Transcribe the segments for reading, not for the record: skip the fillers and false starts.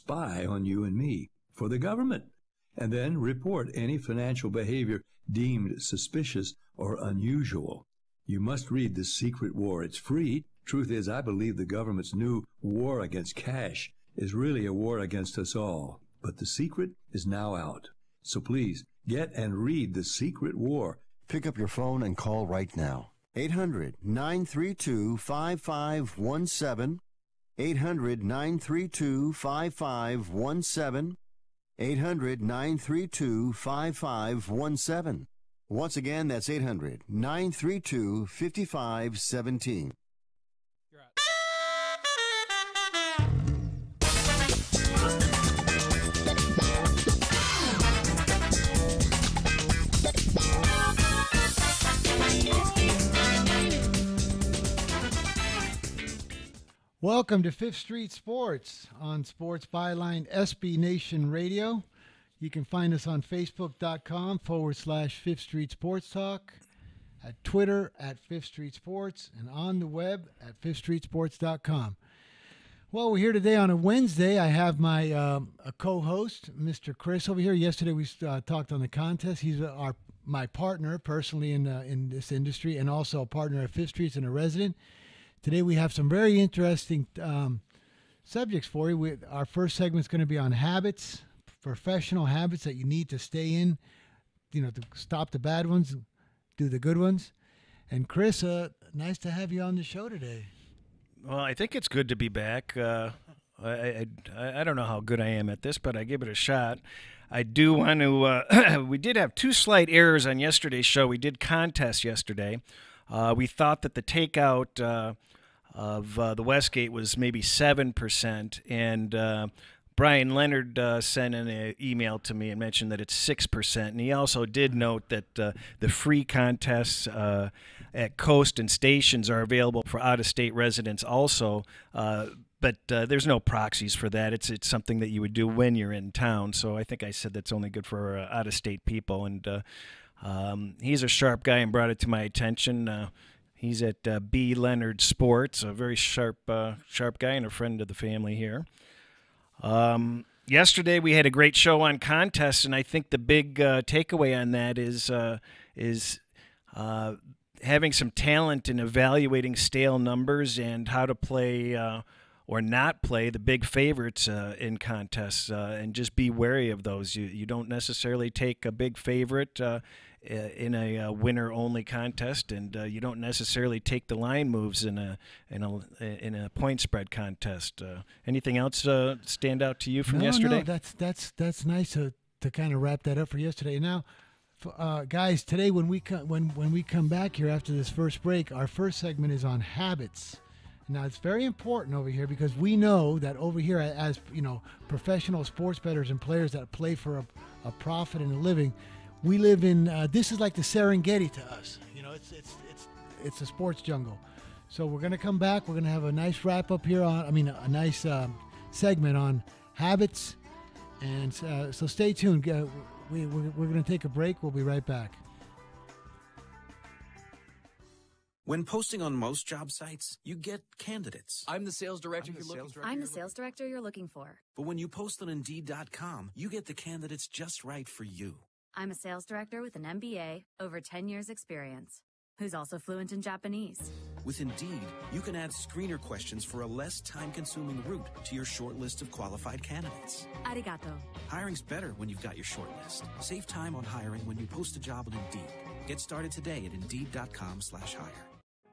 spy on you and me for the government, and then report any financial behavior deemed suspicious or unusual. You must read The Secret War. It's free. Truth is, I believe the government's new war against cash is really a war against us all. But the secret is now out. So please, get and read The Secret War. Pick up your phone and call right now. 800-932-5517. 800-932-5517. 800-932-5517. Once again, that's 800-932-5517. Welcome to Fifth Street Sports on Sports Byline SB Nation Radio. You can find us on Facebook.com/Fifth Street Sports Talk, at Twitter at Fifth Street Sports, and on the web at FifthStreetSports.com. Well, we're here today on a Wednesday. I have my a co-host, Mr. Cris, over here. Yesterday we talked on the contest. He's my partner personally in this industry, and also a partner at Fifth Street and a resident. Today we have some very interesting subjects for you. Our first segment is going to be on habits, professional habits that you need to stay in, to stop the bad ones, do the good ones. And Cris, nice to have you on the show today. Well, I think it's good to be back. I don't know how good I am at this, but I give it a shot. I do want to we did have two slight errors on yesterday's show. We did contest yesterday. We thought that the takeout of the Westgate was maybe 7%, and Brian Leonard sent an email to me and mentioned that it's 6%. And he also did note that the free contests at Coast and Stations are available for out-of-state residents also, but there's no proxies for that. It's something that you would do when you're in town. So I think I said that's only good for out-of-state people, and he's a sharp guy and brought it to my attention. He's at B. Leonard Sports, a very sharp guy and a friend of the family here. Yesterday we had a great show on contests, and I think the big takeaway on that is having some talent in evaluating stale numbers and how to play or not play the big favorites in contests, and just be wary of those. You don't necessarily take a big favorite in a winner-only contest, and you don't necessarily take the line moves in a point spread contest. Anything else stand out to you from yesterday? No, that's nice to kind of wrap that up for yesterday. Now, guys, today when we come back here after this first break, our first segment is on habits. Now, it's very important over here because we know that over here, as professional sports bettors and players that play for a profit and a living, we live in this is like the Serengeti to us. It's a sports jungle. So we're going to come back. We're going to have a nice wrap up here a nice segment on habits, and so stay tuned. We're going to take a break. We'll be right back. When posting on most job sites, you get candidates. I'm the sales director you're looking for. I'm the sales director you're looking for. But when you post on Indeed.com, you get the candidates just right for you. I'm a sales director with an MBA, over 10 years experience, who's also fluent in Japanese. With Indeed, you can add screener questions for a less time-consuming route to your short list of qualified candidates. Arigato. Hiring's better when you've got your short list. Save time on hiring when you post a job on Indeed. Get started today at Indeed.com/hire.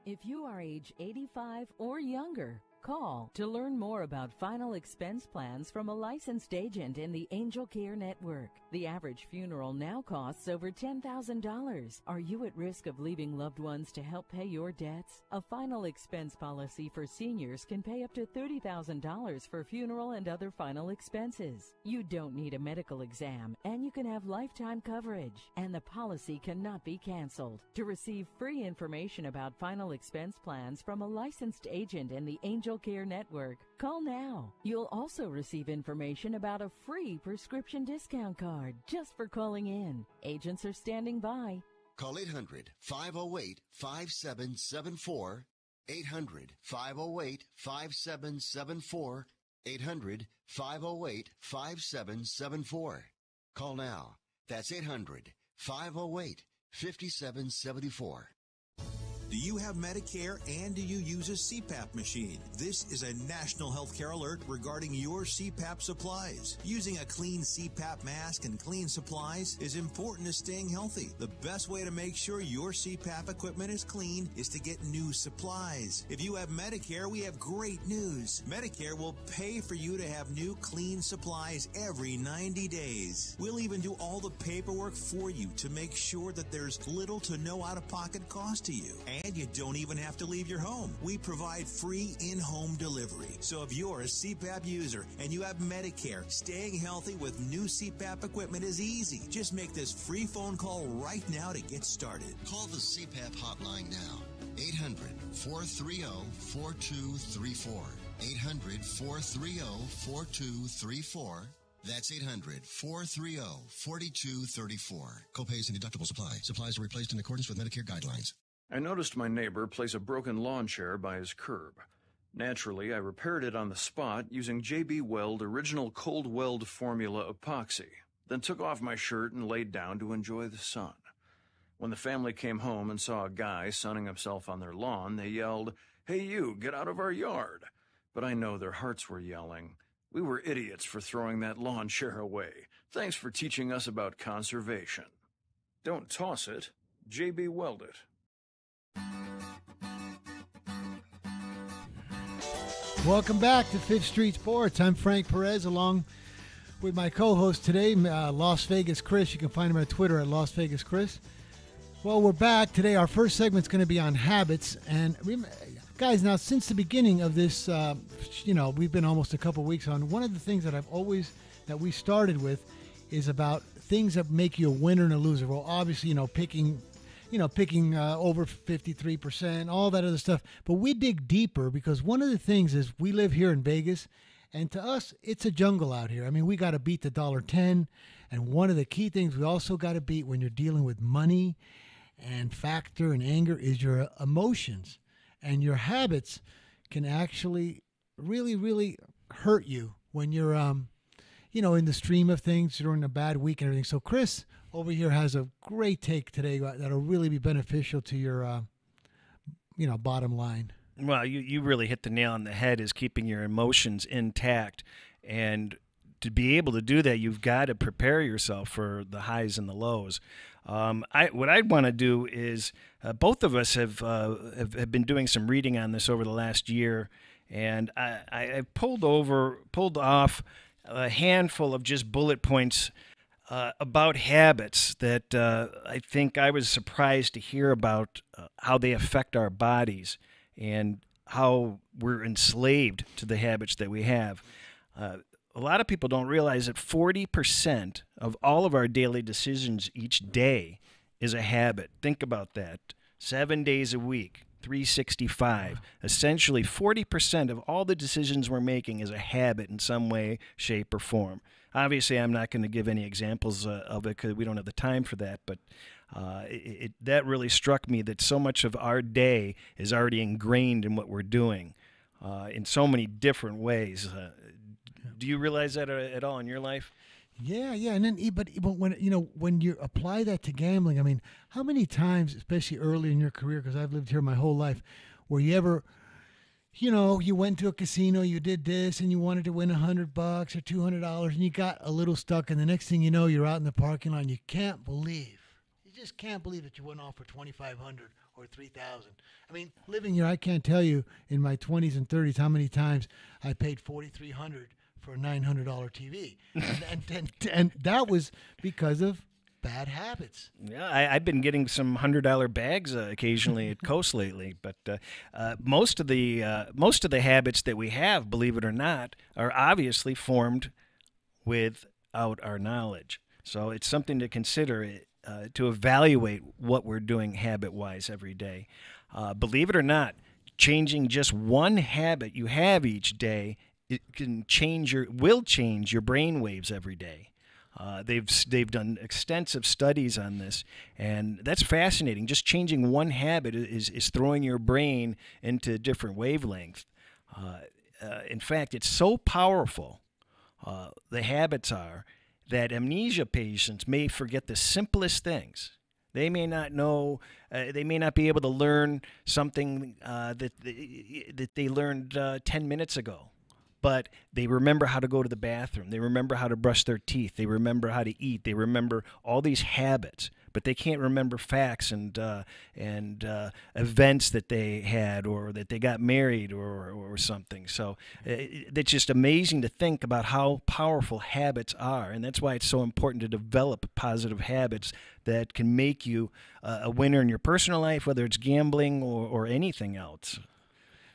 If you are age 85 or younger, call to learn more about final expense plans from a licensed agent in the Angel Care Network. The average funeral now costs over $10,000. Are you at risk of leaving loved ones to help pay your debts? A final expense policy for seniors can pay up to $30,000 for funeral and other final expenses. You don't need a medical exam, and you can have lifetime coverage, and the policy cannot be canceled. To receive free information about final expense plans from a licensed agent in the Angel Care Network, call now. You'll also receive information about a free prescription discount card just for calling in. Agents are standing by. Call 800-508-5774. 800-508-5774. 800-508-5774. Call now. That's 800-508-5774. Do you have Medicare and do you use a CPAP machine? This is a national healthcare alert regarding your CPAP supplies. Using a clean CPAP mask and clean supplies is important to staying healthy. The best way to make sure your CPAP equipment is clean is to get new supplies. If you have Medicare, we have great news. Medicare will pay for you to have new clean supplies every 90 days. We'll even do all the paperwork for you to make sure that there's little to no out-of-pocket cost to you. And you don't even have to leave your home. We provide free in-home delivery. So if you're a CPAP user and you have Medicare, staying healthy with new CPAP equipment is easy. Just make this free phone call right now to get started. Call the CPAP hotline now. 800-430-4234. 800-430-4234. That's 800-430-4234. Copays and deductibles apply. Supplies are replaced in accordance with Medicare guidelines. I noticed my neighbor place a broken lawn chair by his curb. Naturally, I repaired it on the spot using JB Weld Original Cold Weld Formula Epoxy, then took off my shirt and laid down to enjoy the sun. When the family came home and saw a guy sunning himself on their lawn, they yelled, "Hey you, get out of our yard." But I know their hearts were yelling, "We were idiots for throwing that lawn chair away. Thanks for teaching us about conservation." Don't toss it, JB Weld it. Welcome back to Fifth Street Sports. I'm Frank Perez, along with my co-host today, Las Vegas Cris. You can find him on Twitter at Las Vegas Cris. Well, we're back today. Our first segment's going to be on habits. And guys, now since the beginning of this, we've been almost a couple weeks on. One of the things that we started with is about things that make you a winner and a loser. Well, obviously, picking over 53%, all that other stuff. But we dig deeper because one of the things is we live here in Vegas, and to us, it's a jungle out here. I mean, we got to beat the $1.10, and one of the key things we also got to beat when you're dealing with money and factor and anger is your emotions. And your habits can actually really, really hurt you when you're, in the stream of things during a bad week and everything. So Chris over here has a great take today that'll really be beneficial to your, bottom line. Well, you really hit the nail on the head, is keeping your emotions intact. And to be able to do that, you've got to prepare yourself for the highs and the lows. What I'd want to do is, both of us have been doing some reading on this over the last year, and I've pulled off a handful of just bullet points about habits that I think I was surprised to hear about how they affect our bodies and how we're enslaved to the habits that we have. A lot of people don't realize that 40% of all of our daily decisions each day is a habit. Think about that. 7 days a week, 365. Essentially, 40% of all the decisions we're making is a habit in some way, shape, or form. Obviously, I'm not going to give any examples of it because we don't have the time for that, but that really struck me that so much of our day is already ingrained in what we're doing in so many different ways. Do you realize that at all in your life? Yeah, and then but when you apply that to gambling, I mean, how many times, especially early in your career, because I've lived here my whole life, where you ever, you went to a casino, you did this, and you wanted to win $100 or $200, and you got a little stuck, and the next thing you know, you're out in the parking lot, and you just can't believe that you went off for $2,500 or $3,000. I mean, living here, I can't tell you in my 20s and 30s how many times I paid $4,300 for a $900 TV, and that was because of bad habits. Yeah, I've been getting some $100 bags occasionally at Coast lately, but most of the habits that we have, believe it or not, are obviously formed without our knowledge. So it's something to consider, to evaluate what we're doing habit-wise every day. Believe it or not, changing just one habit you have each day, it will change your brain waves every day. They've done extensive studies on this, and that's fascinating. Just changing one habit is throwing your brain into different wavelengths. in fact, it's so powerful, the habits are, that amnesia patients may forget the simplest things. They may not know, they may not be able to learn something that they learned 10 minutes ago. But they remember how to go to the bathroom. They remember how to brush their teeth. They remember how to eat. They remember all these habits, but they can't remember facts and events that they had, or that they got married, or something. So it's just amazing to think about how powerful habits are, and that's why it's so important to develop positive habits that can make you a winner in your personal life, whether it's gambling or anything else.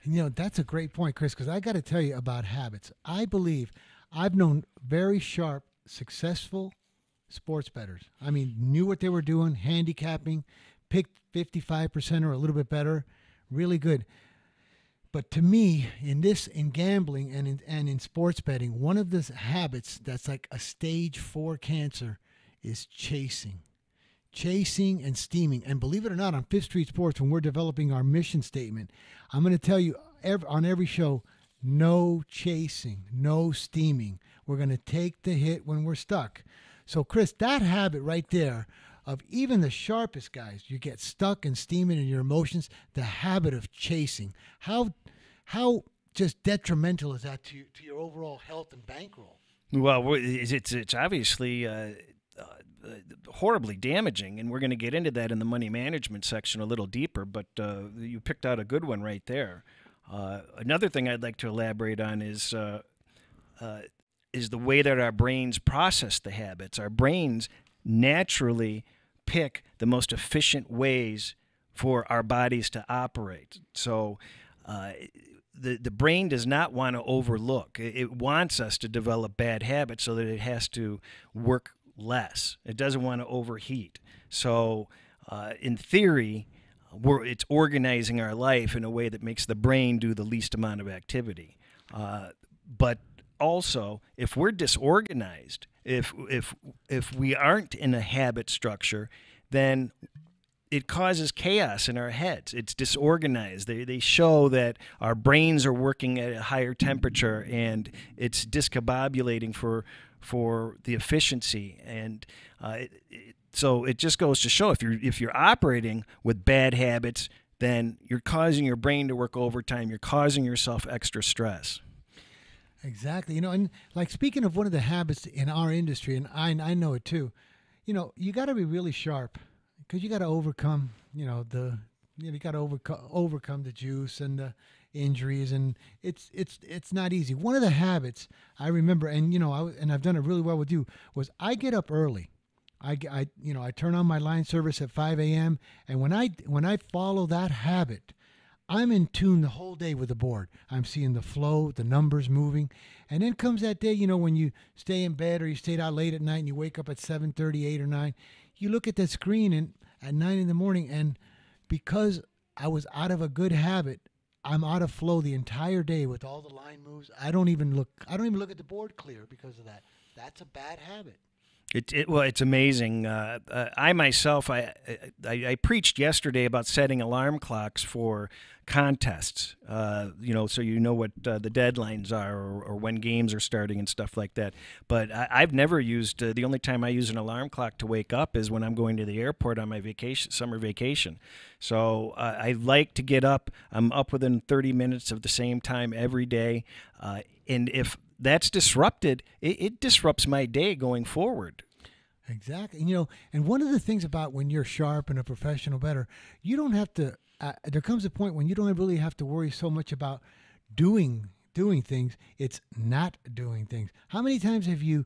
That's a great point, Chris, because I got to tell you about habits. I believe I've known very sharp, successful sports bettors. I mean, knew what they were doing, handicapping, picked 55% or a little bit better, really good. But to me, in gambling and in sports betting, one of the habits that's like a stage 4 cancer is chasing and steaming. And believe it or not, on Fifth Street Sports, when we're developing our mission statement, I'm going to tell you on every show, no chasing, no steaming. We're going to take the hit when we're stuck. So, Chris, that habit right there of even the sharpest guys, you get stuck and steaming in your emotions, the habit of chasing. How just detrimental is that to your overall health and bankroll? Well, it's obviously horribly damaging, and we're going to get into that in the money management section a little deeper, but you picked out a good one right there. Another thing I'd like to elaborate on is the way that our brains process the habits. Our brains naturally pick the most efficient ways for our bodies to operate. So the brain does not want to overlook. It wants us to develop bad habits so that it has to work less. It doesn't want to overheat. So in theory, it's organizing our life in a way that makes the brain do the least amount of activity. But also, if we're disorganized, if we aren't in a habit structure, then it causes chaos in our heads. It's disorganized. They show that our brains are working at a higher temperature, and it's discombobulating for the efficiency. And so it just goes to show, if you're operating with bad habits, then you're causing your brain to work overtime. You're causing yourself extra stress. Exactly. And like, speaking of one of the habits in our industry, and I know it too, you got to be really sharp, because you got to overcome, you got to overcome the juice and the injuries, and it's not easy. One of the habits I remember, and I've done it really well with you, was I get up early. I turn on my line service at 5 a.m. and when I follow that habit, I'm in tune the whole day with the board. I'm seeing the flow, the numbers moving. And then comes that day, when you stay in bed or you stayed out late at night and you wake up at 7:30, 8 or 9, you look at that screen and at 9 in the morning, and because I was out of a good habit, I'm out of flow the entire day with all the line moves. I don't even look at the board clear because of that. That's a bad habit. It's amazing. I myself, I preached yesterday about setting alarm clocks for contests, so you know what the deadlines are, or when games are starting and stuff like that. But I've never used, the only time I use an alarm clock to wake up is when I'm going to the airport on my summer vacation. So I like to get up. I'm up within 30 minutes of the same time every day. And if that's disrupted, it disrupts my day going forward. Exactly. And one of the things about when you're sharp and a professional bettor, you don't have to, there comes a point when you don't really have to worry so much about doing things. It's not doing things. How many times have you,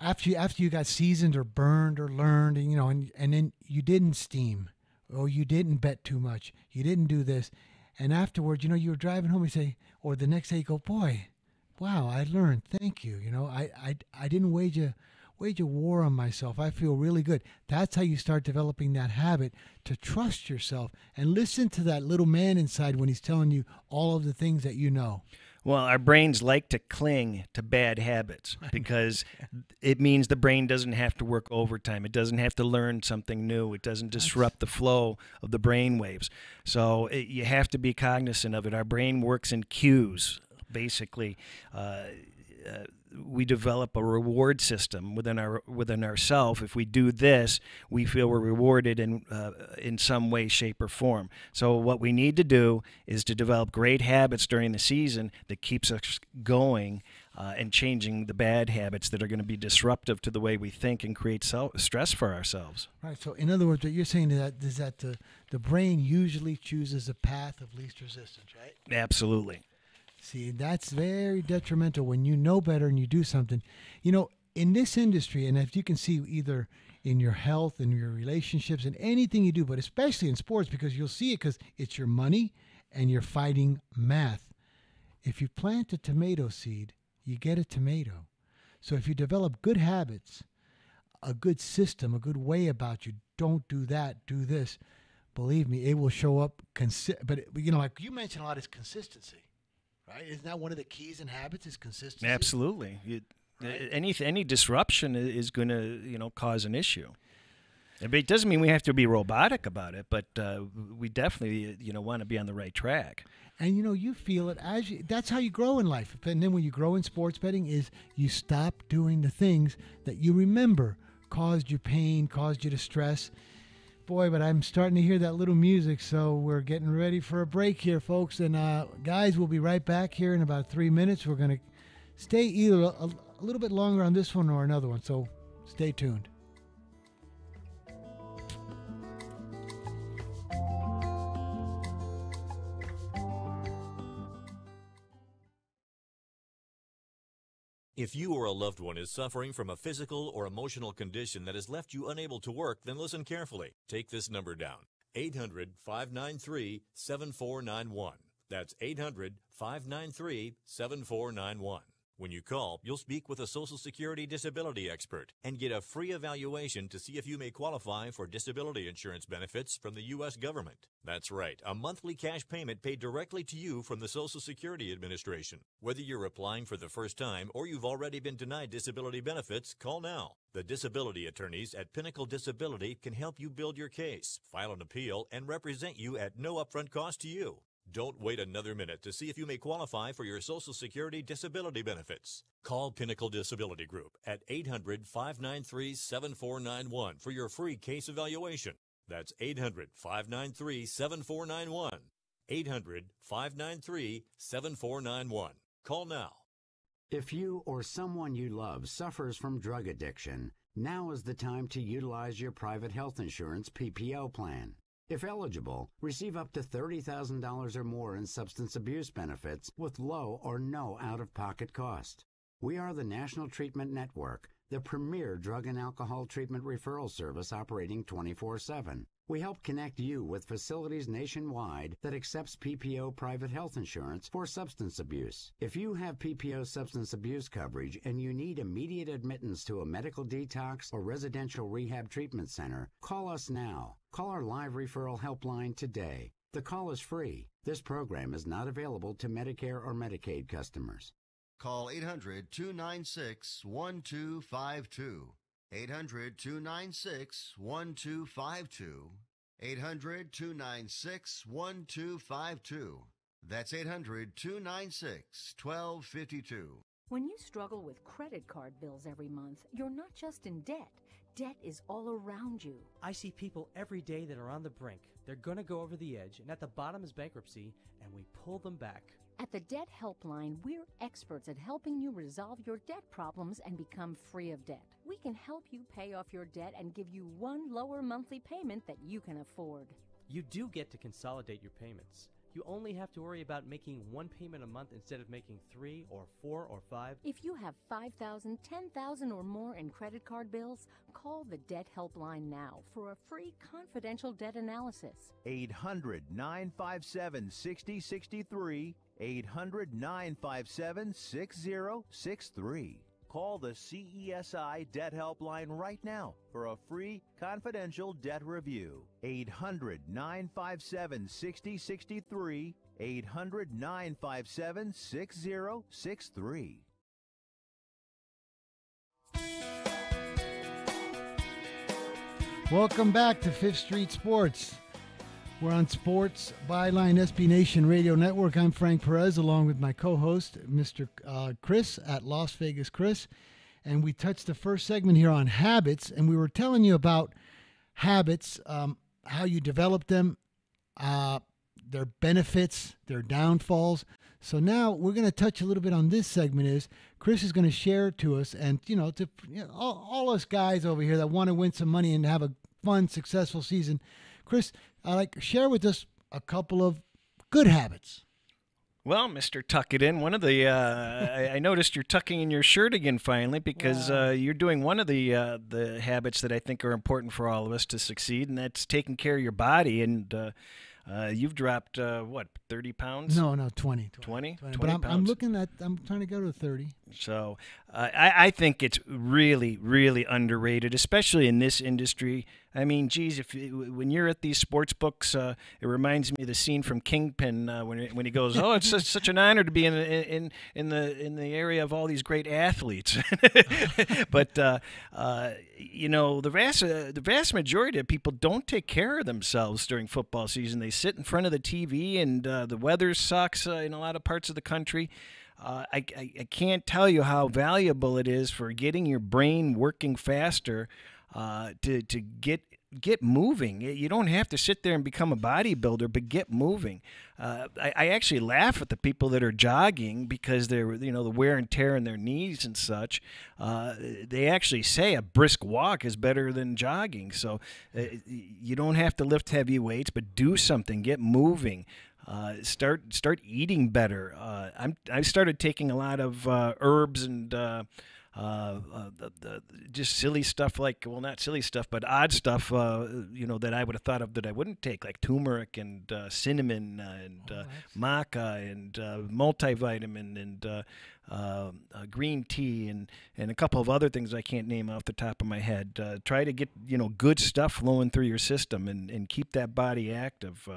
after you got seasoned or burned or learned, and then you didn't steam, or you didn't bet too much, you didn't do this, and afterwards, you were driving home, you say, or the next day you go, boy, wow, I learned. Thank you. I didn't wage a war on myself. I feel really good. That's how you start developing that habit to trust yourself and listen to that little man inside when he's telling you all of the things that you know. Well, our brains like to cling to bad habits because it means the brain doesn't have to work overtime. It doesn't have to learn something new. It doesn't disrupt the flow of the brain waves. So you have to be cognizant of it. Our brain works in cues, basically. We develop a reward system within ourselves. If we do this, we feel we're rewarded in some way, shape, or form. So what we need to do is to develop great habits during the season that keeps us going and changing the bad habits that are going to be disruptive to the way we think and create stress for ourselves. Right. So in other words, what you're saying is that the brain usually chooses a path of least resistance, right? Absolutely. See, that's very detrimental when you know better and you do something. You know, in this industry, and if you can see either in your health and your relationships and anything you do, but especially in sports, because you'll see it because it's your money and you're fighting math. If you plant a tomato seed, you get a tomato. So if you develop good habits, a good system, a good way about you, don't do that, do this, believe me, it will show up. But, you know, like you mentioned a lot, is consistency. Right? Isn't that one of the keys in habits is consistency? Absolutely. Right? Any disruption is going to cause an issue. It doesn't mean we have to be robotic about it, but we definitely want to be on the right track. And you feel it that's how you grow in life. And then when you grow in sports betting is you stop doing the things that you remember caused you pain, caused you distress. Boy, but I'm starting to hear that little music, so we're getting ready for a break here, folks. And guys, we'll be right back here in about 3 minutes. We're going to stay either a little bit longer on this one or another one, so stay tuned. If you or a loved one is suffering from a physical or emotional condition that has left you unable to work, then listen carefully. Take this number down, 800-593-7491. That's 800-593-7491. When you call, you'll speak with a Social Security disability expert and get a free evaluation to see if you may qualify for disability insurance benefits from the U.S. government. That's right, a monthly cash payment paid directly to you from the Social Security Administration. Whether you're applying for the first time or you've already been denied disability benefits, call now. The disability attorneys at Pinnacle Disability can help you build your case, file an appeal, and represent you at no upfront cost to you. Don't wait another minute to see if you may qualify for your Social Security disability benefits. Call Pinnacle Disability Group at 800-593-7491 for your free case evaluation. That's 800-593-7491. 800-593-7491. Call now. If you or someone you love suffers from drug addiction, now is the time to utilize your private health insurance PPO plan. If eligible, receive up to $30,000 or more in substance abuse benefits with low or no out-of-pocket cost. We are the National Treatment Network, the premier drug and alcohol treatment referral service operating 24/7. We help connect you with facilities nationwide that accepts PPO private health insurance for substance abuse. If you have PPO substance abuse coverage and you need immediate admittance to a medical detox or residential rehab treatment center, call us now. Call our live referral helpline today. The call is free. This program is not available to Medicare or Medicaid customers. Call 800-296-1252. 800-296-1252. 800-296-1252. That's 800-296-1252. When you struggle with credit card bills every month, you're not just in debt. Debt is all around you. I see people every day that are on the brink. They're going to go over the edge, and at the bottom is bankruptcy, and we pull them back. At the Debt Helpline, we're experts at helping you resolve your debt problems and become free of debt. We can help you pay off your debt and give you one lower monthly payment that you can afford. You do get to consolidate your payments. You only have to worry about making one payment a month instead of making 3 or 4 or 5. If you have $5,000, $10,000 or more in credit card bills, call the Debt Helpline now for a free confidential debt analysis. 800-957-6063. 800-957-6063. Call the CESI Debt Helpline right now for a free confidential debt review. 800-957-6063. 800-957-6063. Welcome back to Fifth Street Sports. We're on Sports Byline SB Nation Radio Network. I'm Frank Perez, along with my co-host, Mr. Cris at Las Vegas Cris. And we touched the first segment here on habits, and we were telling you about habits, how you develop them, their benefits, their downfalls. So now we're going to touch a little bit on this segment. Is Cris is going to share to us, and all us guys over here that want to win some money and have a fun, successful season. Cris, share with us a couple of good habits. Well, Mr. Tuck It In, one of the I noticed you're tucking in your shirt again finally, because you're doing one of the habits that I think are important for all of us to succeed, and that's taking care of your body. And you've dropped 30 pounds? No, 20. 20 But I'm pounds. I'm trying to go to 30. So I think it's really, really underrated, especially in this industry. I mean, geez, when you're at these sports books, it reminds me of the scene from Kingpin when he goes, "Oh, it's such an honor to be in the area of all these great athletes." But the vast majority of people don't take care of themselves during football season. They sit in front of the TV, and the weather sucks in a lot of parts of the country. I can't tell you how valuable it is for getting your brain working faster to get moving. You don't have to sit there and become a bodybuilder, but get moving. I actually laugh at the people that are jogging because they're the wear and tear in their knees and such. They actually say a brisk walk is better than jogging. So you don't have to lift heavy weights, but do something. Get moving. Start eating better. I've started taking a lot of herbs and just silly stuff, not silly stuff, but odd stuff, that I would have thought of that I wouldn't take, like turmeric and cinnamon and maca and multivitamin and green tea and a couple of other things I can't name off the top of my head. Try to get good stuff flowing through your system and keep that body active.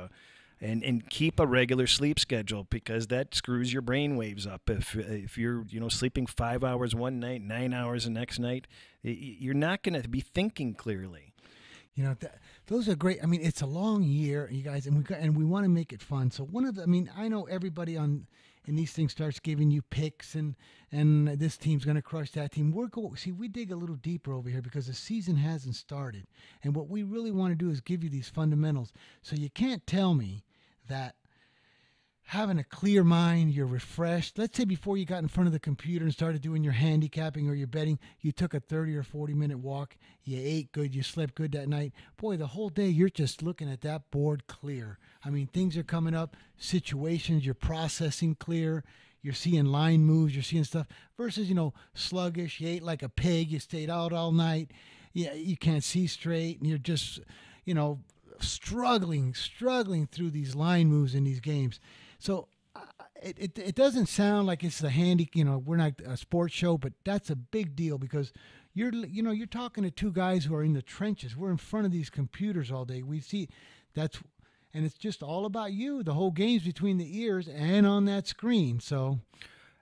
And keep a regular sleep schedule, because that screws your brain waves up. If you're sleeping 5 hours one night, 9 hours the next night, you're not going to be thinking clearly. Those are great. I mean, it's a long year, you guys, and we want to make it fun. So I know everybody in these things starts giving you picks and this team's going to crush that team. We dig a little deeper over here because the season hasn't started. And what we really want to do is give you these fundamentals. So you can't tell me that having a clear mind, you're refreshed. Let's say before you got in front of the computer and started doing your handicapping or your betting, you took a 30 or 40-minute walk, you ate good, you slept good that night. Boy, the whole day you're just looking at that board clear. I mean, things are coming up, situations, you're processing clear, you're seeing line moves, you're seeing stuff, versus, sluggish, you ate like a pig, you stayed out all night, you can't see straight, and you're just, struggling through these line moves in these games. So it doesn't sound like it's we're not a sports show, but that's a big deal because you're talking to two guys who are in the trenches. We're in front of these computers all day. We see and it's just all about you. The whole game's between the ears and on that screen. So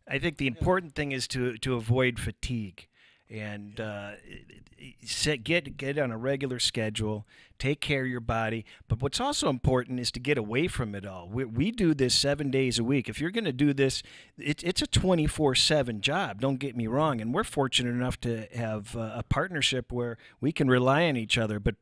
I think the important thing is to avoid fatigue. And get on a regular schedule, take care of your body. But what's also important is to get away from it all. We do this 7 days a week. If you're going to do this, it's a 24/7 job, don't get me wrong. And we're fortunate enough to have a partnership where we can rely on each other. But,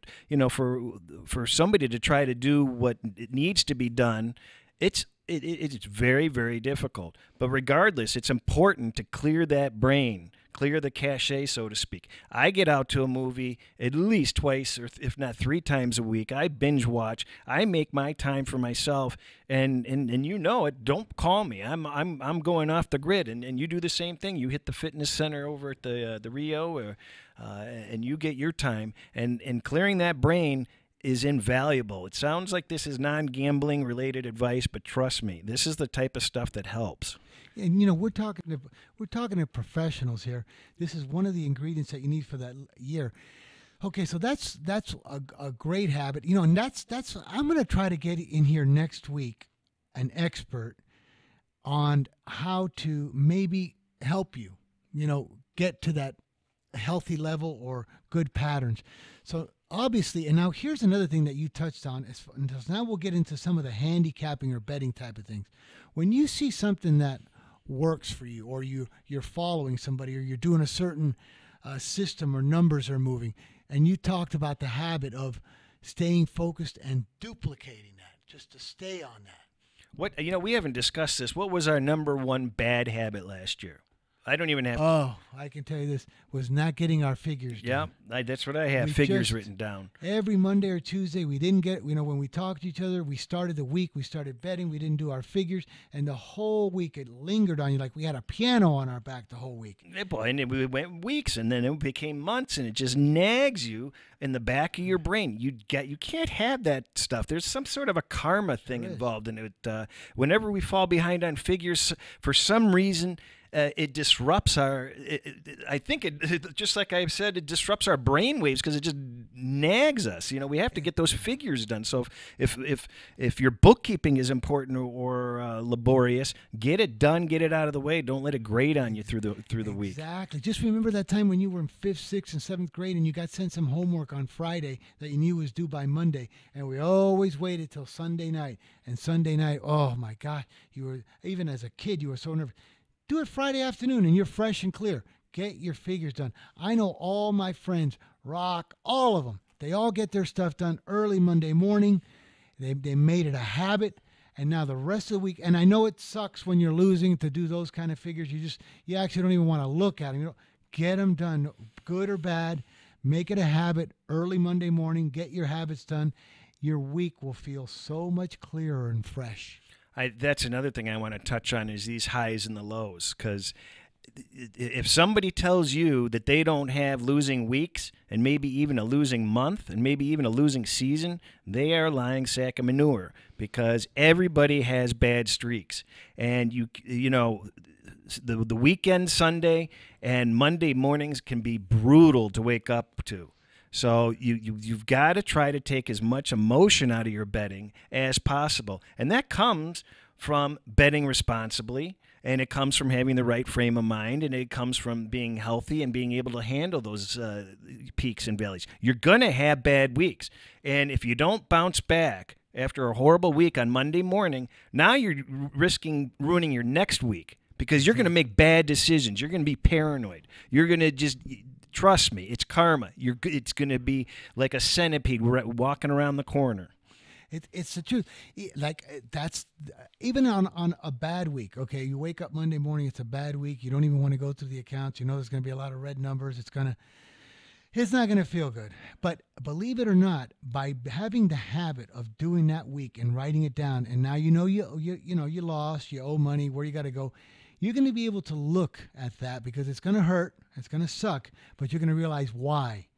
for somebody to try to do what needs to be done, it's very, very difficult. But regardless, it's important to clear that brain, clear the cache, so to speak. I get out to a movie at least twice, or if not 3 times a week. I binge watch. I make my time for myself, and you know it. Don't call me. I'm going off the grid, and you do the same thing. You hit the fitness center over at the Rio, and you get your time. And clearing that brain is invaluable. It sounds like this is non-gambling related advice, but trust me, this is the type of stuff that helps. And we're talking to professionals here. This is one of the ingredients that you need for that year. Okay, so that's a great habit. And that's I'm going to try to get in here next week an expert on how to maybe help you, get to that healthy level or good patterns. So obviously, and now here's another thing that you touched on. Now we'll get into some of the handicapping or betting type of things. When you see something that works for you, or you're following somebody, or you're doing a certain system, or numbers are moving, and you talked about the habit of staying focused and duplicating that, just to stay on that. What we haven't discussed this. What was our number one bad habit last year? I don't even have. I can tell you this was not getting our figures done. Yeah, that's what I have. Figures written down. Every Monday or Tuesday, we didn't get. When we talked to each other, we started the week. We started betting. We didn't do our figures, and the whole week it lingered on you like we had a piano on our back the whole week. Yeah, boy, and we went weeks, and then it became months, and it just nags you in the back of your brain. You can't have that stuff. There's some sort of a karma thing involved in it. Whenever we fall behind on figures, for some reason. It disrupts I think it just like I said, it disrupts our brain waves because it just nags us. We have to get those figures done. So if your bookkeeping is important or laborious, get it done, get it out of the way. Don't let it grate on you through the week. Exactly. Just remember that time when you were in 5th, 6th, and 7th grade and you got sent some homework on Friday that you knew was due by Monday, and we always waited till Sunday night. And Sunday night, oh my God, you were, even as a kid, you were so nervous. Do it Friday afternoon and you're fresh and clear. Get your figures done. I know all my friends, Rock, all of them, they all get their stuff done early Monday morning. They made it a habit. And now the rest of the week, and I know it sucks when you're losing to do those kind of figures. You actually don't even want to look at them. Get them done, good or bad. Make it a habit early Monday morning. Get your habits done. Your week will feel so much clearer and fresh. That's another thing I want to touch on is these highs and the lows, because if somebody tells you that they don't have losing weeks and maybe even a losing month and maybe even a losing season, they are a lying sack of manure, because everybody has bad streaks. And the weekend, Sunday and Monday mornings can be brutal to wake up to. So you've got to try to take as much emotion out of your betting as possible. And that comes from betting responsibly, and it comes from having the right frame of mind, and it comes from being healthy and being able to handle those peaks and valleys. You're going to have bad weeks. And if you don't bounce back after a horrible week on Monday morning, now you're risking ruining your next week, because you're going to make bad decisions. You're going to be paranoid. You're going to just... Trust me, it's karma. It's going to be like a centipede walking around the corner. It's the truth. That's even on a bad week. Okay, you wake up Monday morning, it's a bad week. You don't even want to go through the accounts. You know there's going to be a lot of red numbers. It's not going to feel good. But believe it or not, by having the habit of doing that week and writing it down, and now you lost, you owe money, where you got to go. You're going to be able to look at that, because it's going to hurt, it's going to suck, but you're going to realize why.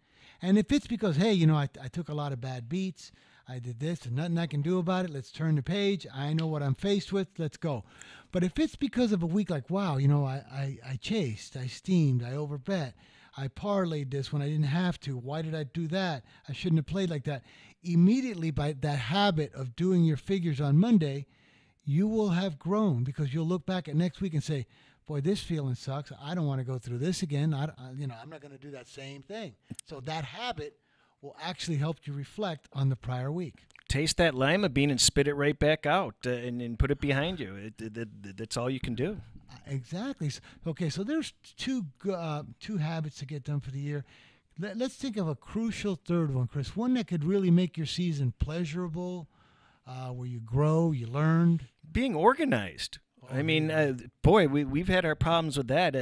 And if it's because, hey, I took a lot of bad beats, I did this, and nothing I can do about it, let's turn the page, I know what I'm faced with, let's go. But if it's because of a week like, wow, I chased, I steamed, I overbet, I parlayed this when I didn't have to, why did I do that? I shouldn't have played like that. Immediately, by that habit of doing your figures on Monday, you will have grown, because you'll look back at next week and say, boy, this feeling sucks. I don't want to go through this again. I'm not going to do that same thing. So that habit will actually help you reflect on the prior week. Taste that lima bean and spit it right back out and put it behind you. That's all you can do. Exactly. Okay, so there's two habits to get done for the year. Let's think of a crucial third one, Chris, one that could really make your season pleasurable, where you grow, you learned. Being organized. I mean, boy, we've had our problems with that.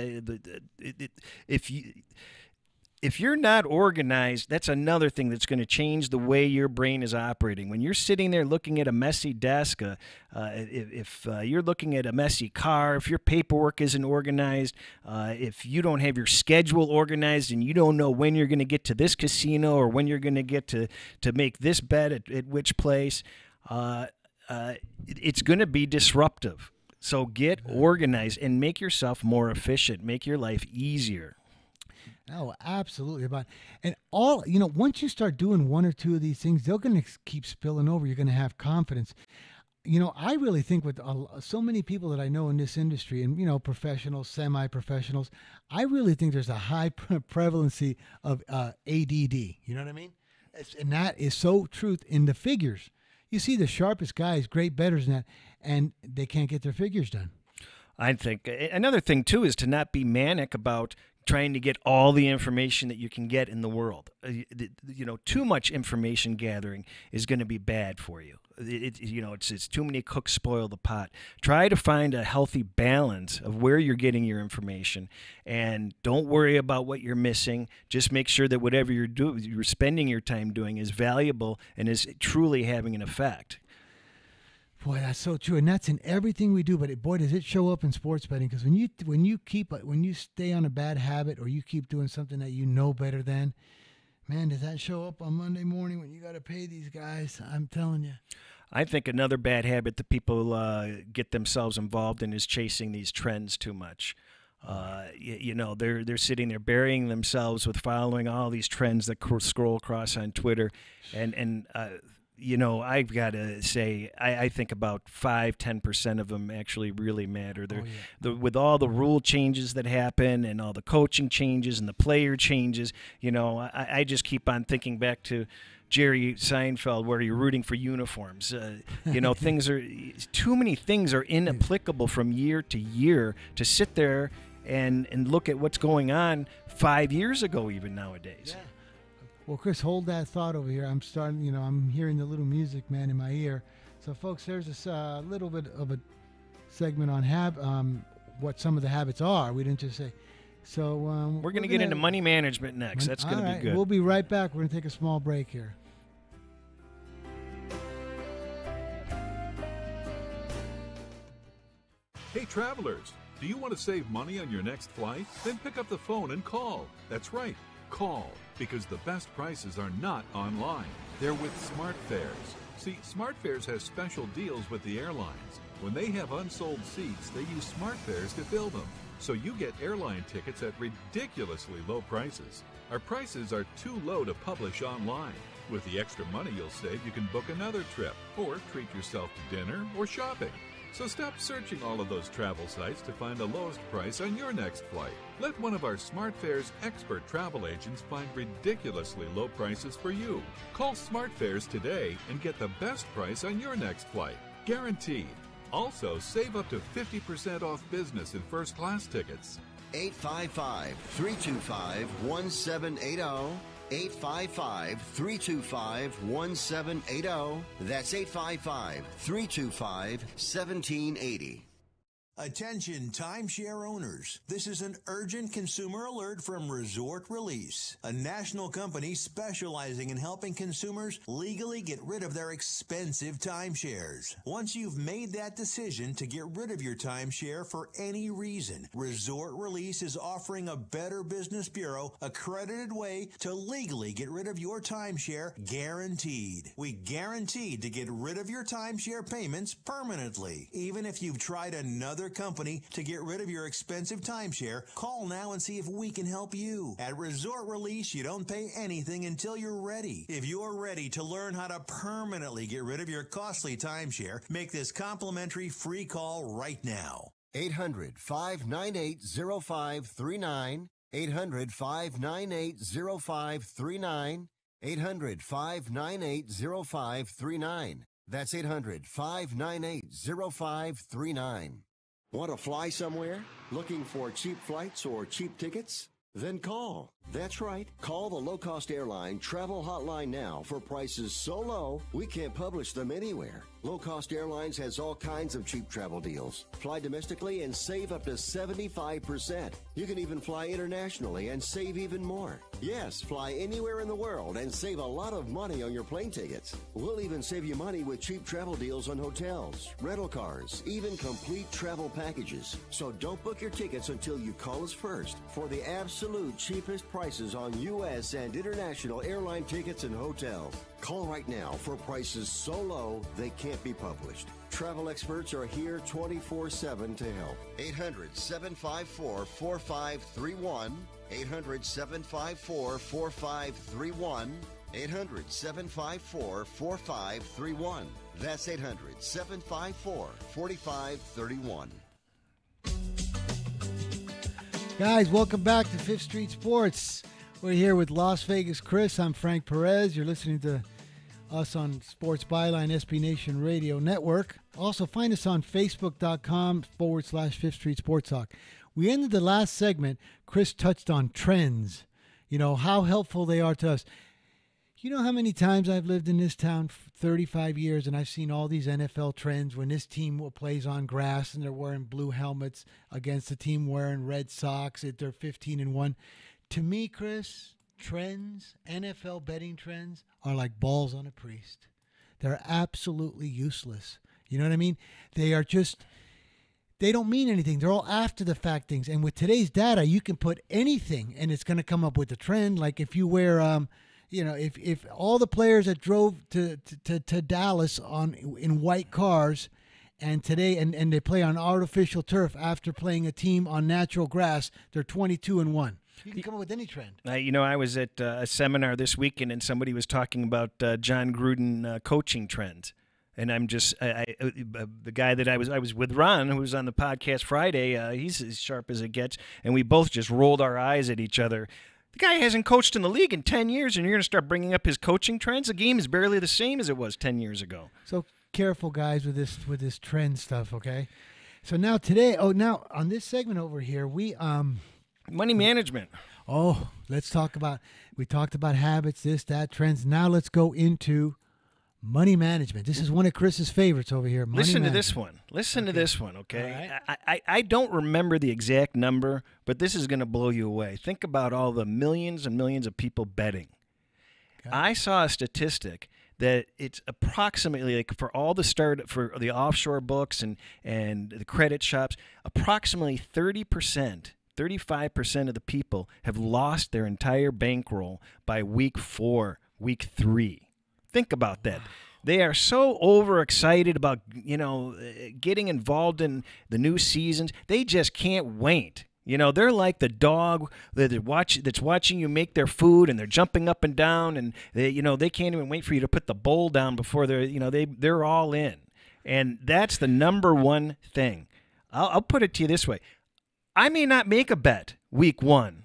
If you're not organized, that's another thing that's going to change the way your brain is operating. When you're sitting there looking at a messy desk, if you're looking at a messy car, if your paperwork isn't organized, if you don't have your schedule organized and you don't know when you're going to get to this casino or when you're going to get to make this bet at which place, it's going to be disruptive. So get organized and make yourself more efficient. Make your life easier. Oh, absolutely. And once you start doing one or two of these things, they're going to keep spilling over. You're going to have confidence. I really think with so many people that I know in this industry and, professionals, semi-professionals, I really think there's a high prevalency of ADD. You know what I mean? And that is so truth in the figures. You see the sharpest guys, great bettors in that, and they can't get their figures done. I think another thing, too, is to not be manic about trying to get all the information that you can get in the world. Too much information gathering is going to be bad for you. It's too many cooks spoil the pot. Try to find a healthy balance of where you're getting your information, and don't worry about what you're missing. Just make sure that whatever you're spending your time doing is valuable and is truly having an effect. Boy, that's so true, and that's in everything we do. But boy, does it show up in sports betting? Because when you stay on a bad habit, or you keep doing something that you know better than, man, does that show up on Monday morning when you got to pay these guys? I'm telling you. I think another bad habit that people get themselves involved in is chasing these trends too much. They're sitting there burying themselves with following all these trends that scroll across on Twitter, and I've got to say, I think about 5-10% of them actually really matter. With all the rule changes that happen and all the coaching changes and the player changes, I just keep on thinking back to Jerry Seinfeld, where you're rooting for uniforms. Too many things are inapplicable from year to year to sit there and look at what's going on 5 years ago, even nowadays. Yeah. Well, Chris, hold that thought over here. I'm hearing the little music, man, in my ear. So, folks, there's this little bit of a segment on what some of the habits are. We didn't just say. So we're going to get into money management next. That's going to be good. We'll be right back. We're going to take a small break here. Hey, travelers, do you want to save money on your next flight? Then pick up the phone and call. That's right, call, because the best prices are not online. They're with SmartFares. See, SmartFares has special deals with the airlines. When they have unsold seats, they use SmartFares to fill them. So you get airline tickets at ridiculously low prices. Our prices are too low to publish online. With the extra money you'll save, you can book another trip or treat yourself to dinner or shopping. So stop searching all of those travel sites to find the lowest price on your next flight. Let one of our SmartFares expert travel agents find ridiculously low prices for you. Call SmartFares today and get the best price on your next flight. Guaranteed. Also, save up to 50% off business and first class tickets. 855-325-1780. 855-325-1780. That's 855-325-1780. Attention timeshare owners. This is an urgent consumer alert from Resort Release, a national company specializing in helping consumers legally get rid of their expensive timeshares. Once you've made that decision to get rid of your timeshare for any reason, Resort Release is offering a Better Business Bureau accredited way to legally get rid of your timeshare, guaranteed. We guaranteed to get rid of your timeshare payments permanently. Even if you've tried another company to get rid of your expensive timeshare, call now and see if we can help you. At Resort Release, you don't pay anything until you're ready. If you're ready to learn how to permanently get rid of your costly timeshare, make this complimentary free call right now. 800-598-0539. 800-598-0539. 800-598-0539. That's 800-598-0539. Want to fly somewhere? Looking for cheap flights or cheap tickets? Then call. That's right. Call the low-cost airline travel hotline now for prices so low we can't publish them anywhere. Low Cost Airlines has all kinds of cheap travel deals. Fly domestically and save up to 75%. You can even fly internationally and save even more. Yes, fly anywhere in the world and save a lot of money on your plane tickets. We'll even save you money with cheap travel deals on hotels, rental cars, even complete travel packages. So don't book your tickets until you call us first for the absolute cheapest prices on U.S. and international airline tickets and hotels. Call right now for prices so low they can't be published. Travel experts are here 24/7 to help. 800-754-4531. 800-754-4531. 800-754-4531. That's 800-754-4531. Guys, welcome back to Fifth Street Sports. We're here with Las Vegas Cris. I'm Frank Perez. You're listening to us on Sports Byline, SB Nation Radio Network. Also, find us on Facebook.com/Fifth Street Sports Talk. We ended the last segment. Cris touched on trends, how helpful they are to us. You know how many times I've lived in this town for 35 years and I've seen all these NFL trends when this team plays on grass and they're wearing blue helmets against the team wearing red socks at their 15-1. To me, Cris, trends, NFL betting trends are like balls on a priest. They're absolutely useless. You know what I mean? They are just, they don't mean anything. They're all after the fact things. And with today's data, you can put anything and it's going to come up with a trend. Like if you wear, if all the players that drove to Dallas in white cars and today and they play on artificial turf after playing a team on natural grass, they're 22-1. You can come up with any trend. I was at a seminar this weekend and somebody was talking about John Gruden coaching trends. And I'm just the guy that I was with, Ron, who was on the podcast Friday. He's as sharp as it gets, and we both just rolled our eyes at each other. The guy hasn't coached in the league in 10 years, and you're going to start bringing up his coaching trends? The game is barely the same as it was 10 years ago. So careful, guys, with this trend stuff, okay? So now today, now on this segment over here, we money management. Oh, we talked about habits, this, that, trends. Now let's go into money management. This is one of Chris's favorites over here. Listen to this one. Listen to this one, okay? Right. I don't remember the exact number, but this is going to blow you away. Think about all the millions and millions of people betting. Okay. I saw a statistic that it's approximately, like for all the for the offshore books and the credit shops, approximately 30%, 35% of the people have lost their entire bankroll by week 4, week 3. Think about that. They are so overexcited about, getting involved in the new seasons. They just can't wait. They're like the dog that's watching you make their food, and they're jumping up and down, and they can't even wait for you to put the bowl down before they're all in. And that's the number one thing. I'll put it to you this way. I may not make a bet week 1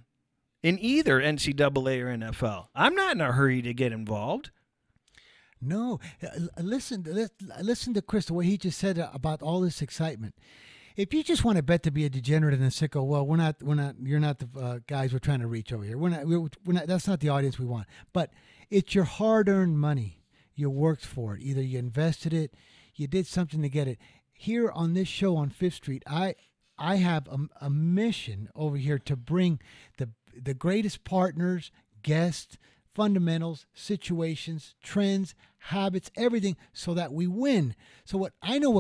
in either NCAA or NFL. I'm not in a hurry to get involved. No, listen to Cris, the way he just said about all this excitement. If you just want to bet to be a degenerate and a sicko, well, you're not the guys we're trying to reach over here. We're not. That's not the audience we want. But it's your hard-earned money. You worked for it. Either you invested it, you did something to get it. Here on this show on Fifth Street, I have a mission over here to bring the greatest partners, guests, fundamentals, situations, trends, habits, everything, so that we win. So what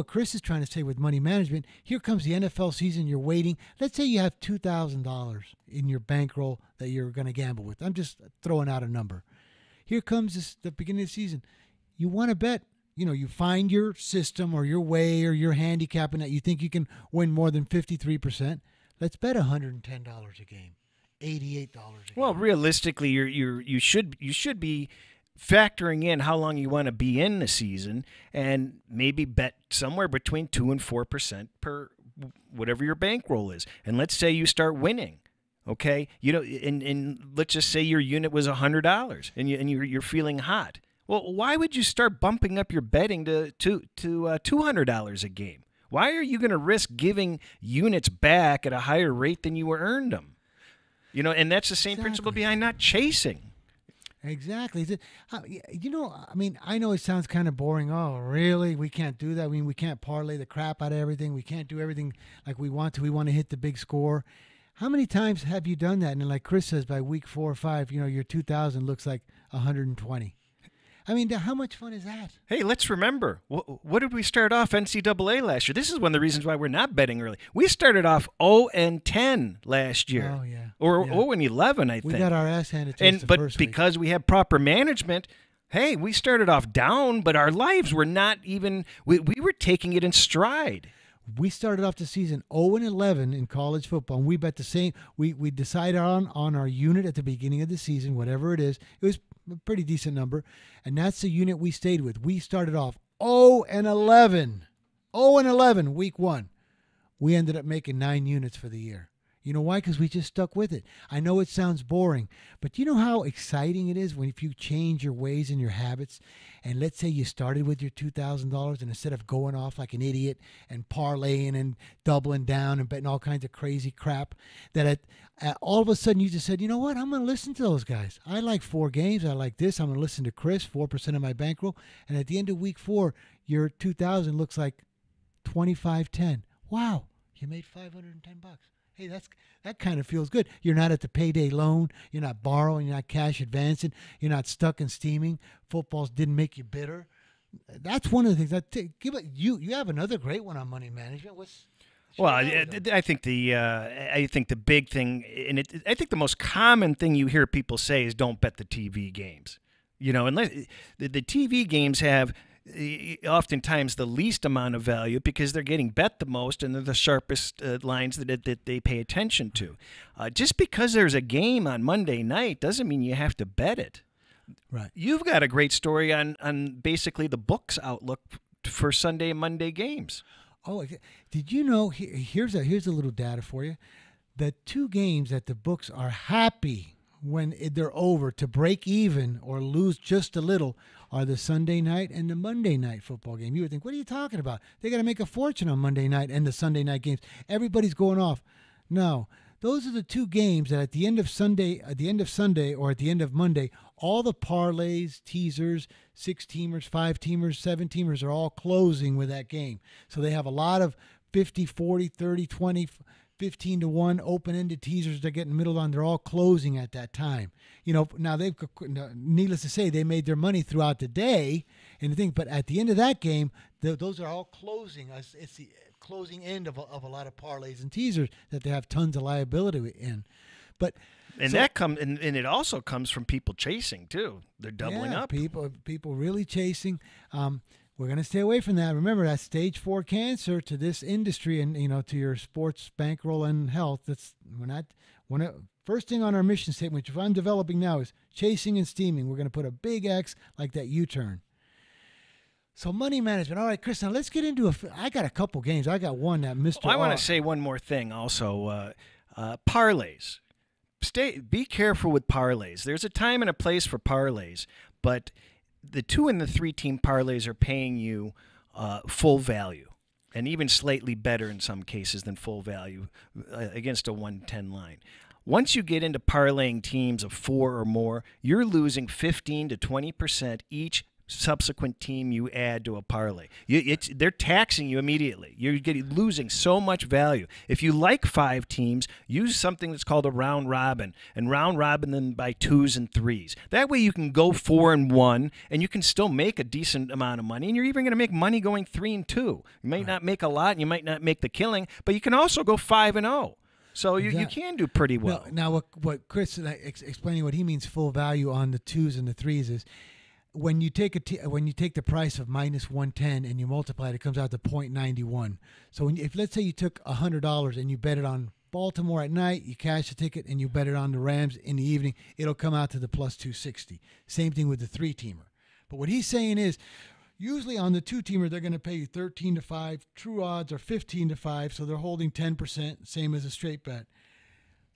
Cris is trying to say with money management, here comes the NFL season, you're waiting. Let's say you have $2,000 in your bankroll that you're going to gamble with. I'm just throwing out a number. Here comes the beginning of the season. You want to bet, you find your system or your way or your handicap and that you think you can win more than 53%. Let's bet $110 a game. $88 a game. Well, realistically, you should be factoring in how long you want to be in the season and maybe bet somewhere between 2 and 4% per whatever your bankroll is. And let's say you start winning, okay? And let's just say your unit was $100 and you're feeling hot. Well, why would you start bumping up your betting to $200 a game? Why are you going to risk giving units back at a higher rate than you earned them? And that's the same principle behind not chasing. Exactly. I know it sounds kind of boring. Oh, really? We can't do that. I mean, we can't parlay the crap out of everything. We can't do everything like we want to. We want to hit the big score. How many times have you done that? And like Cris says, by week 4 or 5, your 2,000 looks like 120. I mean, how much fun is that? Hey, let's remember, what did we start off NCAA last year? This is one of the reasons why we're not betting early. We started off 0-10 last year. Oh, yeah. Or 0-11, I think. We got our ass handed to us the first week. Because we have proper management, hey, we started off down, but our lives were not even, we were taking it in stride. We started off the season 0-11 in college football, and we bet the same. We decided on our unit at the beginning of the season, whatever it is. It was a pretty decent number, and that's the unit we stayed with. We started off 0-11. 0-11 week 1. We ended up making 9 units for the year. You know why? Because we just stuck with it. I know it sounds boring, but you know how exciting it is when if you change your ways and your habits, and let's say you started with your $2,000 and instead of going off like an idiot and parlaying and doubling down and betting all kinds of crazy crap, that all of a sudden you just said, you know what, I'm going to listen to those guys. I like 4 games. I like this. I'm going to listen to Chris, 4% of my bankroll. And at the end of week 4, your 2,000 looks like 25.10. Wow, you made $510. Hey, that kind of feels good. You're not at the payday loan. You're not borrowing. You're not cash advancing. You're not stuck and steaming. Footballs didn't make you bitter. That's one of the things. You have another great one on money management. I think the big thing, and I think the most common thing you hear people say is don't bet the TV games. You know, unless the TV games have oftentimes the least amount of value because they're getting bet the most and they're the sharpest lines that they pay attention to. Just because there's a game on Monday night doesn't mean you have to bet it. Right. You've got a great story on basically the books outlook for Sunday and Monday games. Oh, did you know? Here's a little data for you. The 2 games that the books are happy when they're over to break even or lose just a little are the Sunday night and the Monday night football game. You would think, what are you talking about? They got to make a fortune on Monday night and the Sunday night games. Everybody's going off. No, those are the 2 games that at the end of Sunday or at the end of Monday, all the parlays, teasers, 6-teamers, 5-teamers, 7-teamers are all closing with that game. So they have a lot of 50, 40, 30, 20, 15-1 open-ended teasers they're getting middled on. They're all closing at that time. You know, now needless to say, they made their money throughout the day and the thing. But at the end of that game, those are all closing. It's the closing end of a lot of parlays and teasers that they have tons of liability in. But it also comes from people chasing too. They're doubling up. People really chasing. We're going to stay away from that. Remember, that's stage 4 cancer to this industry and, you know, to your sports bankroll and health. First thing on our mission statement, which I'm developing now, is chasing and steaming. We're going to put a big X like that U-turn. So money management. All right, Chris, now let's get into I got a couple games. I got one that Mr. I want to say one more thing also. Parlays. Be careful with parlays. There's a time and a place for parlays, but the 2 and the 3-team parlays are paying you full value, and even slightly better in some cases than full value against a 110 line. Once you get into parlaying teams of 4 or more, you're losing 15 to 20% each subsequent team you add to a parlay. They're taxing you immediately. You're losing so much value. If you like 5 teams, use something that's called a round robin, and round robin them by 2s and 3s. That way you can go 4-1, and you can still make a decent amount of money, and you're even going to make money going 3-2. You might not make a lot, and you might not make the killing, but you can also go 5-0. So you can do pretty well. Now what Chris is explaining what he means full value on the 2s and the 3s is, when you take the price of -110 and you multiply it, it comes out to 0.91. So if let's say you took $100 and you bet it on Baltimore at night, you cash the ticket and you bet it on the Rams in the evening, it'll come out to the +260. Same thing with the 3-teamer. But what he's saying is, usually on the 2-teamer, they're going to pay you 13-5. True odds are 15-5, so they're holding 10%, same as a straight bet.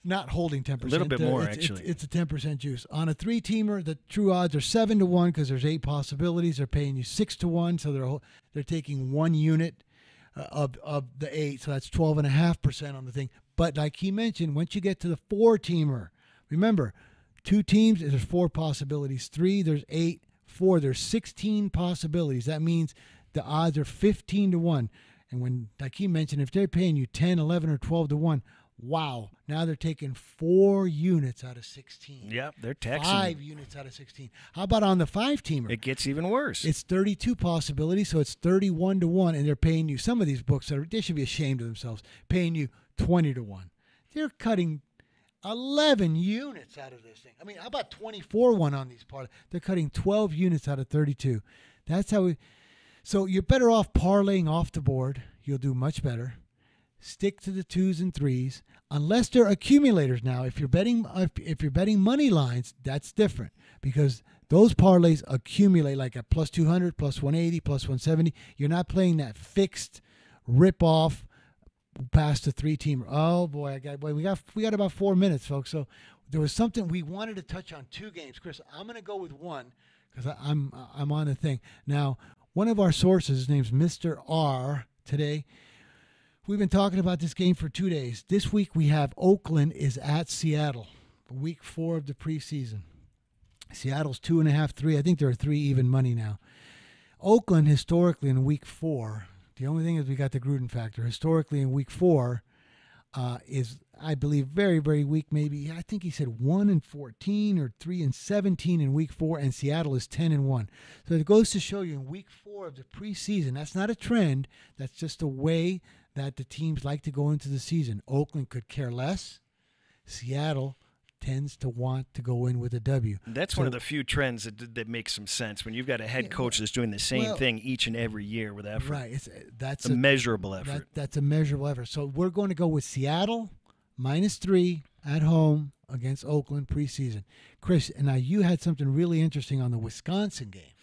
Not holding 10%. A little bit more, actually. It's a 10% juice. On a 3-teamer, the true odds are 7-1 because there's 8 possibilities. They're paying you 6-1, so they're taking 1 unit of the 8, so that's 12.5% on the thing. But like he mentioned, once you get to the 4-teamer, remember, 2 teams, there's 4 possibilities. 3, there's 8. 4, there's 16 possibilities. That means the odds are 15-1. And when, like he mentioned, if they're paying you 10, 11, or 12-1, wow, now they're taking 4 units out of 16. Yep, they're taxing 5 units out of 16. How about on the 5-teamer? It gets even worse. It's 32 possibilities, so it's 31-1, and they're paying you, some of these books, they should be ashamed of themselves, paying you 20-1. They're cutting 11 units out of this thing. I mean, how about 24-1 on these parts? They're cutting 12 units out of 32. That's how so you're better off parlaying off the board. You'll do much better. Stick to the 2s and 3s, unless they're accumulators. Now, if you're betting money lines, that's different because Those parlays accumulate like at plus 200, plus 180, plus 170. You're not playing that fixed rip-off past the 3-teamer. Oh, boy, we got about 4 minutes, folks. So there was something we wanted to touch on 2 games. Chris, I'm going to go with one because I'm on the thing. Now, one of our sources, his name's Mr. R today. We've been talking about this game for 2 days. This week we have Oakland is at Seattle, week 4 of the preseason. Seattle's 2.5, 3. I think they're 3 even money now. Oakland, historically, in week 4, the only thing is we got the Gruden factor. Historically, in week 4, is, I believe, very, very weak. Maybe, I think he said 1-14 or 3-17 in week 4, and Seattle is 10-1. So it goes to show you in week 4 of the preseason, that's not a trend. That's just a way that the teams like to go into the season. Oakland could care less. Seattle tends to want to go in with a W. That's one of the few trends that makes some sense when you've got a head coach that's doing the same thing each and every year with effort. Right. That's a measurable effort. That's a measurable effort. So we're going to go with Seattle -3 at home against Oakland preseason. Chris, now you had something really interesting on the Wisconsin game.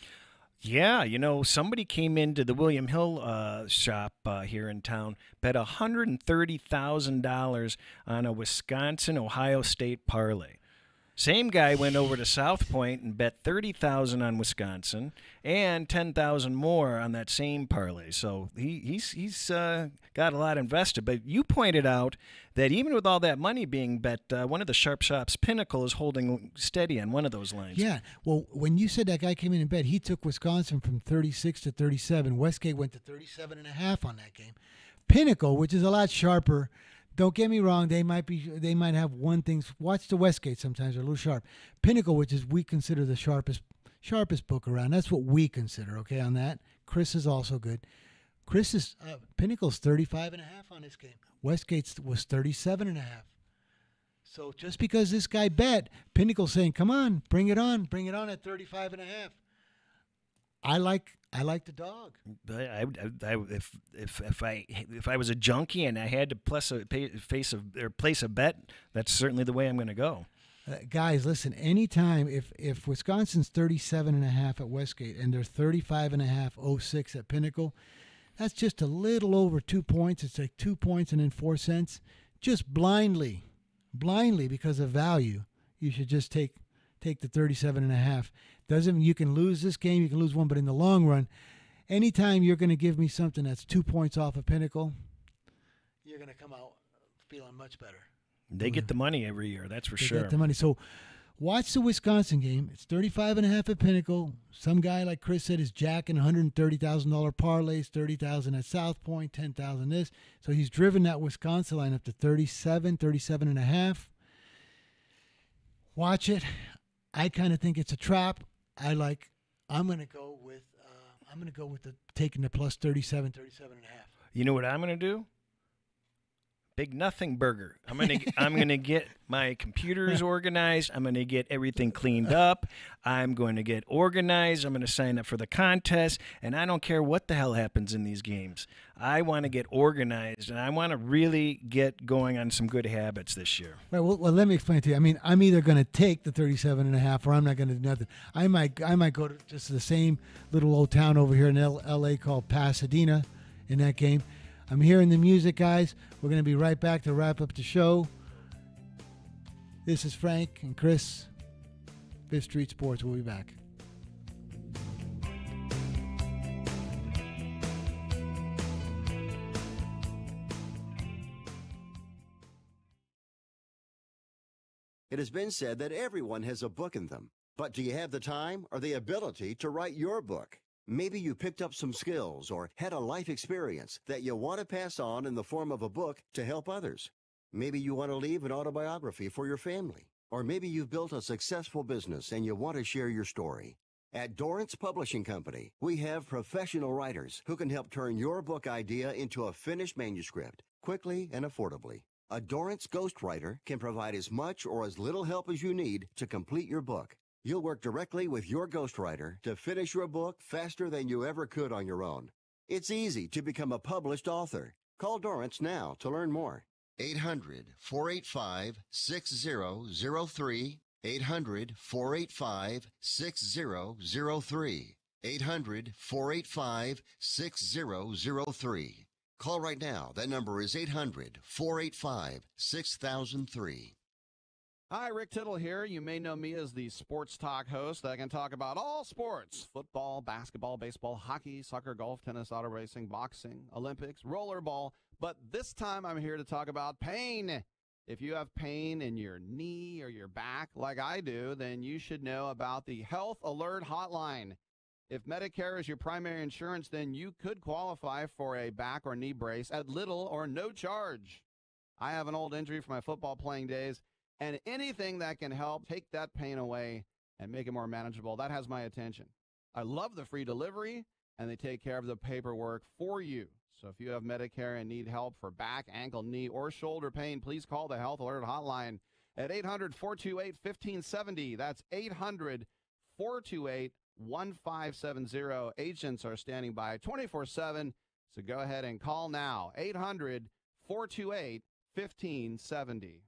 Yeah, somebody came into the William Hill shop here in town, bet $130,000 on a Wisconsin-Ohio State parlay. Same guy went over to South Point and bet $30,000 on Wisconsin and $10,000 more on that same parlay. So he's got a lot invested. But you pointed out that even with all that money being bet, one of the sharp shops, Pinnacle, is holding steady on one of those lines. Yeah. Well, when you said that guy came in and bet, he took Wisconsin from 36 to 37. Westgate went to 37.5 on that game. Pinnacle, which is a lot sharper. Don't get me wrong; they might have one thing. Watch the Westgate sometimes; they're a little sharp. Pinnacle, which is we consider the sharpest book around. That's what we consider. Okay, on that. Chris is also good. Pinnacle's 35.5 on this game. Westgate's was 37.5. So just because this guy bet, Pinnacle's saying, "Come on, bring it on at 35.5." I like the dog. If I was a junkie and I had to place a bet, that's certainly the way I'm going to go. Guys, listen. Anytime if Wisconsin's 37.5 at Westgate and they're 35.5, 06 at Pinnacle, that's just a little over 2 points. It's like 2 points and then 4 cents. Just blindly because of value, you should just take the 37.5. You can lose this game, you can lose one, but in the long run, anytime you're going to give me something that's 2 points off of Pinnacle, you're going to come out feeling much better. They get the money every year, that's for sure. They get the money. So watch the Wisconsin game. It's 35.5 at Pinnacle. Some guy, like Chris said, is jacking $130,000 parlays, 30,000 at South Point, 10,000 this. So he's driven that Wisconsin line up to 37.5. Watch it. I kind of think it's a trap. I'm going to go with taking the plus 37.5. You know what I'm going to do? Big nothing burger. I'm going to get my computers organized. I'm going to get everything cleaned up. I'm going to get organized. I'm going to sign up for the contest, and I don't care what the hell happens in these games. I want to get organized, and I want to really get going on some good habits this year. Right. Well, let me explain to you. I mean, I'm either going to take the 37.5 or I'm not going to do nothing. I might go to just the same little old town over here in L.A. called Pasadena in that game. I'm hearing the music, guys. We're going to be right back to wrap up the show. This is Frank and Chris, Fifth Street Sports. We'll be back. It has been said that everyone has a book in them. But do you have the time or the ability to write your book? Maybe you picked up some skills or had a life experience that you want to pass on in the form of a book to help others. Maybe you want to leave an autobiography for your family. Or maybe you've built a successful business and you want to share your story. At Dorrance Publishing Company, we have professional writers who can help turn your book idea into a finished manuscript quickly and affordably. A Dorrance ghostwriter can provide as much or as little help as you need to complete your book. You'll work directly with your ghostwriter to finish your book faster than you ever could on your own. It's easy to become a published author. Call Dorrance now to learn more. 800-485-6003 800-485-6003. 800-485-6003. Call right now. That number is 800-485-6003. Hi, Rick Tittle here. You may know me as the sports talk host that can talk about all sports: football, basketball, baseball, hockey, soccer, golf, tennis, auto racing, boxing, Olympics, rollerball. But this time I'm here to talk about pain. If you have pain in your knee or your back like I do, then you should know about the Health Alert Hotline. If Medicare is your primary insurance, then you could qualify for a back or knee brace at little or no charge. I have an old injury from my football playing days, and anything that can help take that pain away and make it more manageable, that has my attention. I love the free delivery, and they take care of the paperwork for you. So if you have Medicare and need help for back, ankle, knee, or shoulder pain, please call the Health Alert Hotline at 800-428-1570. That's 800-428-1570. Agents are standing by 24/7, so go ahead and call now. 800-428-1570.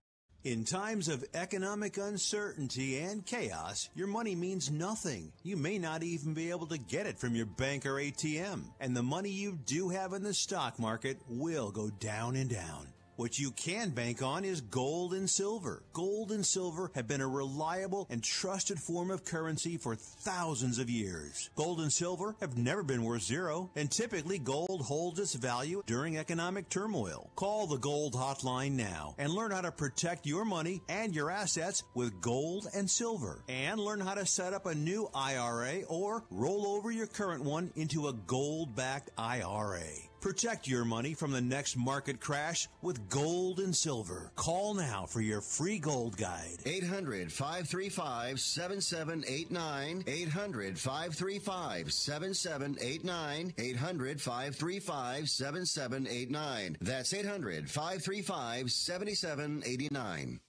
In times of economic uncertainty and chaos, your money means nothing. You may not even be able to get it from your bank or ATM. And the money you do have in the stock market will go down and down. What you can bank on is gold and silver. Gold and silver have been a reliable and trusted form of currency for thousands of years. Gold and silver have never been worth zero, and typically gold holds its value during economic turmoil. Call the Gold Hotline now and learn how to protect your money and your assets with gold and silver. And learn how to set up a new IRA or roll over your current one into a gold-backed IRA. Protect your money from the next market crash with gold and silver. Call now for your free gold guide. 800-535-7789. 800-535-7789. 800-535-7789. That's 800-535-7789.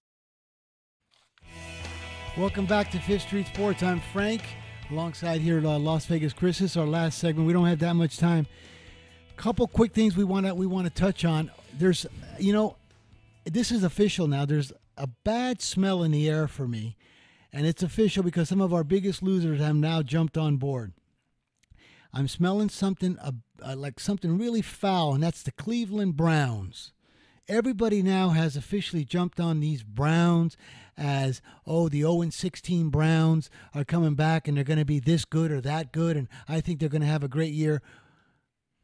Welcome back to Fifth Street Sports. I'm Frank. Alongside here, Las Vegas Cris. This is our last segment. We don't have that much time. Couple quick things we want to touch on. There's, this is official now. There's a bad smell in the air for me, and it's official because some of our biggest losers have now jumped on board. I'm smelling something like something really foul, and that's the Cleveland Browns. Everybody now has officially jumped on these Browns as, the 0-16 Browns are coming back and they're going to be this good or that good, and I think they're going to have a great year.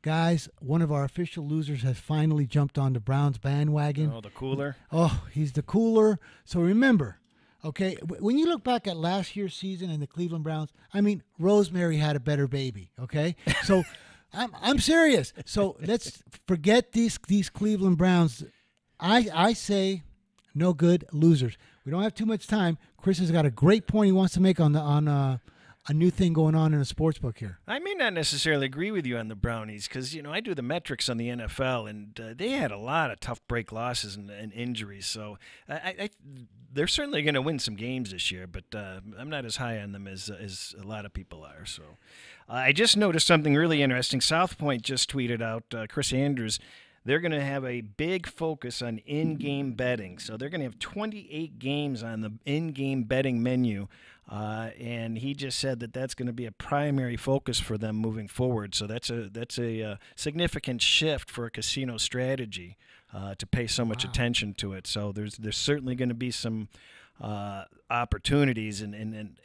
Guys, one of our official losers has finally jumped on the Browns bandwagon. Oh, the cooler. Oh, he's the cooler. So remember, okay, when you look back at last year's season and the Cleveland Browns, I mean, Rosemary had a better baby, okay? So I'm serious. So let's forget these Cleveland Browns. I say no good, losers. We don't have too much time. Chris has got a great point he wants to make on a new thing going on in a sports book here. I may not necessarily agree with you on the Brownies because, I do the metrics on the NFL, and they had a lot of tough break losses and injuries. So they're certainly going to win some games this year, but I'm not as high on them as a lot of people are. So I just noticed something really interesting. South Point just tweeted out, Chris Andrews, they're going to have a big focus on in-game betting. So they're going to have 28 games on the in-game betting menu. And he just said that that's going to be a primary focus for them moving forward. So that's a significant shift for a casino strategy to pay so much attention to it. So there's certainly going to be some opportunities, and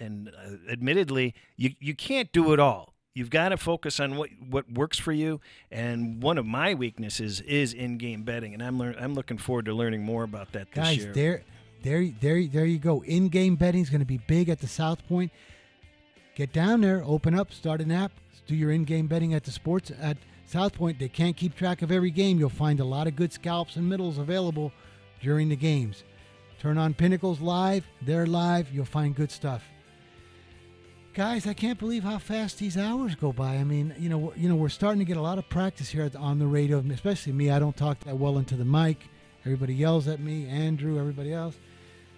admittedly, you can't do it all. You've got to focus on what works for you. And one of my weaknesses is in-game betting, and I'm looking forward to learning more about that this year. Guys, there you go. In-game betting is going to be big at the South Point. Get down there, open up, start an app, do your in-game betting at the sports at South Point. They can't keep track of every game. You'll find a lot of good scalps and middles available during the games. Turn on Pinnacles Live. They're live. You'll find good stuff. Guys, I can't believe how fast these hours go by. I mean, we're starting to get a lot of practice here on the radio, especially me. I don't talk that well into the mic. Everybody yells at me, Andrew, everybody else.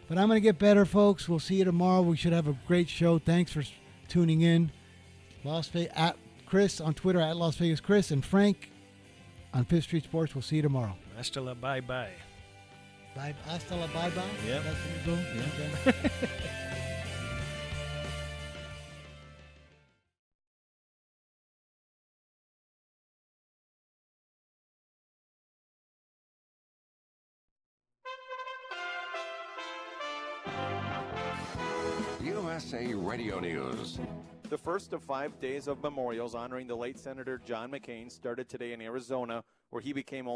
But I'm going to get better, folks. We'll see you tomorrow. We should have a great show. Thanks for tuning in. At Chris on Twitter, at Las Vegas Cris, and Frank on Fifth Street Sports. We'll see you tomorrow. Hasta la bye-bye. Bye. Hasta la bye-bye. Yep. That's what we do. Yeah. Okay. USA Radio News. The first of 5 days of memorials honoring the late Senator John McCain started today in Arizona, where he became only